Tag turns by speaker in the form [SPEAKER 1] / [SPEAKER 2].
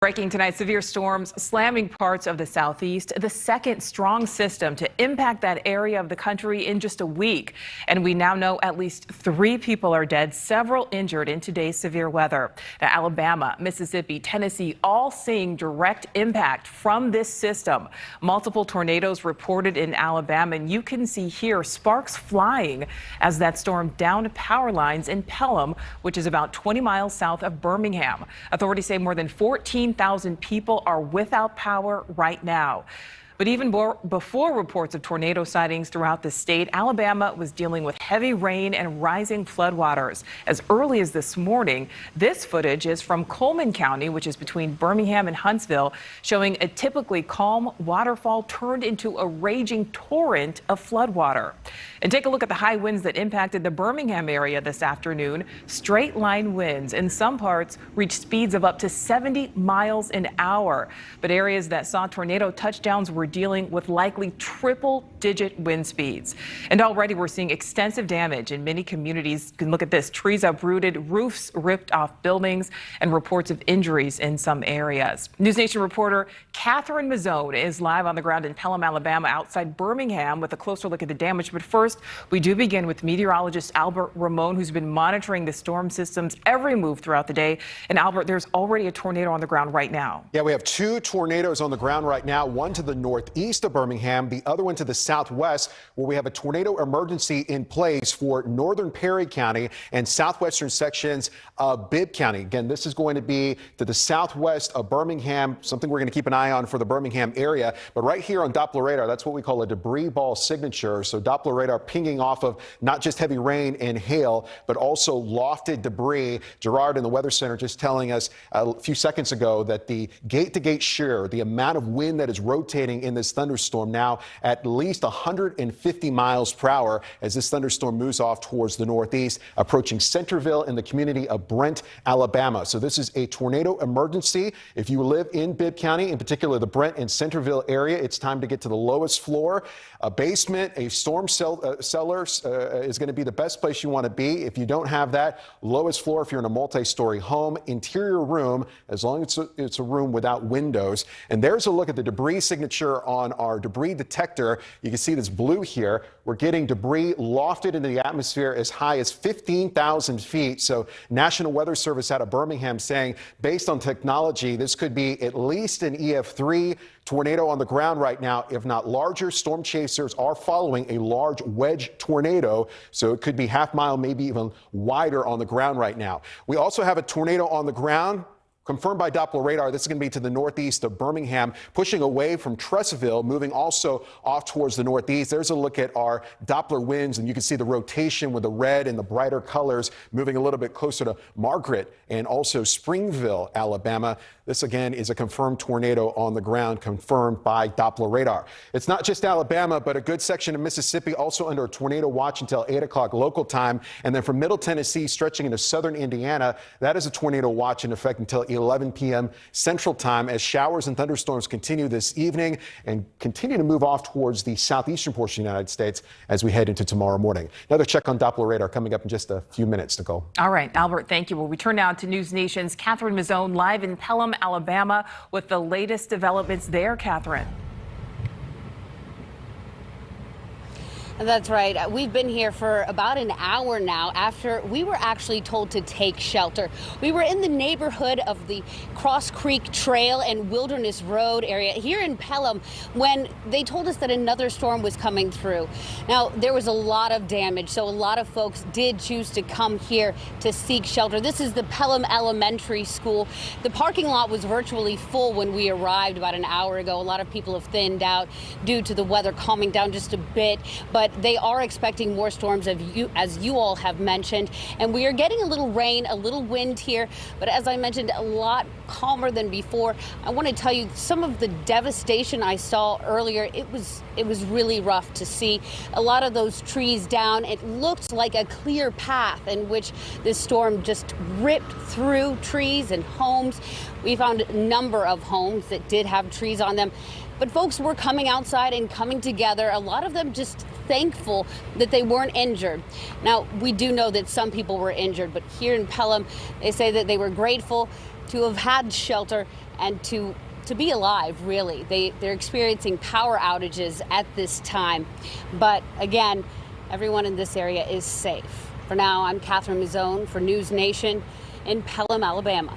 [SPEAKER 1] Breaking tonight, severe storms slamming parts of the southeast, the second strong system to impact that area of the country in just a week. And we now know at least 3 people are dead, several injured in today's severe weather. Now, Alabama, Mississippi, Tennessee, all seeing direct impact from this system. Multiple tornadoes reported in Alabama, and you can see here sparks flying as that storm downed power lines in Pelham, which is about 20 miles south of Birmingham. Authorities say more than 14,000 people are without power right now. But even before reports of tornado sightings throughout the state, Alabama was dealing with heavy rain and rising floodwaters. As early as this morning, this footage is from Coleman County, which is between Birmingham and Huntsville, showing a typically calm waterfall turned into a raging torrent of floodwater. And take a look at the high winds that impacted the Birmingham area this afternoon. Straight line winds in some parts reached speeds of up to 70 miles an hour. But areas that saw tornado touchdowns were dealing with likely triple-digit wind speeds. And already we're seeing extensive damage in many communities. You can look at this: trees uprooted, roofs ripped off buildings, and reports of injuries in some areas. News Nation reporter Catherine Mazzone is live on the ground in Pelham, Alabama, outside Birmingham, with a closer look at the damage. But first, we do begin with meteorologist Albert Ramon, who's been monitoring the storm system's every move throughout the day. And Albert, there's already a tornado on the ground right now.
[SPEAKER 2] Yeah, we have 2 tornadoes on the ground right now, one to the northeast of Birmingham, the other one to the southwest, where we have a tornado emergency in place for northern Perry County and southwestern sections of Bibb County. Again, this is going to be to the southwest of Birmingham, something we're going to keep an eye on for the Birmingham area. But right here on Doppler radar, that's what we call a debris ball signature. So Doppler radar pinging off of not just heavy rain and hail, but also lofted debris. Gerard in the Weather Center just telling us a few seconds ago that the gate-to-gate shear, the amount of wind that is rotating in this thunderstorm, now at least 150 miles per hour as this thunderstorm moves off towards the northeast, approaching Centerville in the community of Brent, Alabama. So this is a tornado emergency. If you live in Bibb County, in particular the Brent and Centerville area, it's time to get to the lowest floor. A basement, a storm cellar is going to be the best place you want to be. If you don't have that, lowest floor if you're in a multi-story home, interior room, as long as it's a room without windows. And there's a look at the debris signature on our debris detector. You can see this blue here. We're getting debris lofted into the atmosphere as high as 15,000 feet. So National Weather Service out of Birmingham saying, based on technology, this could be at least an EF3 tornado on the ground right now, if not larger. Storm chasers are following a large wedge tornado, so it could be half-mile, maybe even wider on the ground right now. We also have a tornado on the ground, confirmed by Doppler radar. This is going to be to the northeast of Birmingham, pushing away from Tressville, moving also off towards the northeast. There's a look at our Doppler winds, and you can see the rotation with the red and the brighter colors moving a little bit closer to Margaret and also Springville, Alabama. This, again, is a confirmed tornado on the ground, confirmed by Doppler radar. It's not just Alabama, but a good section of Mississippi also under a tornado watch until 8 o'clock local time. And then from Middle Tennessee stretching into southern Indiana, that is a tornado watch in effect until 11 p.m. Central Time as showers and thunderstorms continue this evening and continue to move off towards the southeastern portion of the United States as we head into tomorrow morning. Another check on Doppler radar coming up in just a few minutes, Nicole.
[SPEAKER 1] All right, Albert, thank you. We'll return now to News Nation's Catherine Mazzone live in Pelham, Alabama, with the latest developments there. Catherine.
[SPEAKER 3] That's right. We've been here for about an hour now after we were actually told to take shelter. We were in the neighborhood of the Cross Creek Trail and Wilderness Road area here in Pelham when they told us that another storm was coming through. Now, there was a lot of damage, so a lot of folks did choose to come here to seek shelter. This is the Pelham Elementary School. The parking lot was virtually full when we arrived about an hour ago. A lot of people have thinned out due to the weather calming down just a bit, but they are expecting more storms, as you all have mentioned. And we are getting a little rain, a little wind here. But as I mentioned, a lot calmer than before. I want to tell you some of the devastation I saw earlier. It was really rough to see. A lot of those trees down. It looked like a clear path in which this storm just ripped through trees and homes. We found a number of homes that did have trees on them. But folks were coming outside and coming together, a lot of them just thankful that they weren't injured. Now, we do know that some people were injured, but here in Pelham, they say that they were grateful to have had shelter and to be alive, really. They're experiencing power outages at this time. But again, everyone in this area is safe. For now, I'm Catherine Mazzone for News Nation in Pelham, Alabama.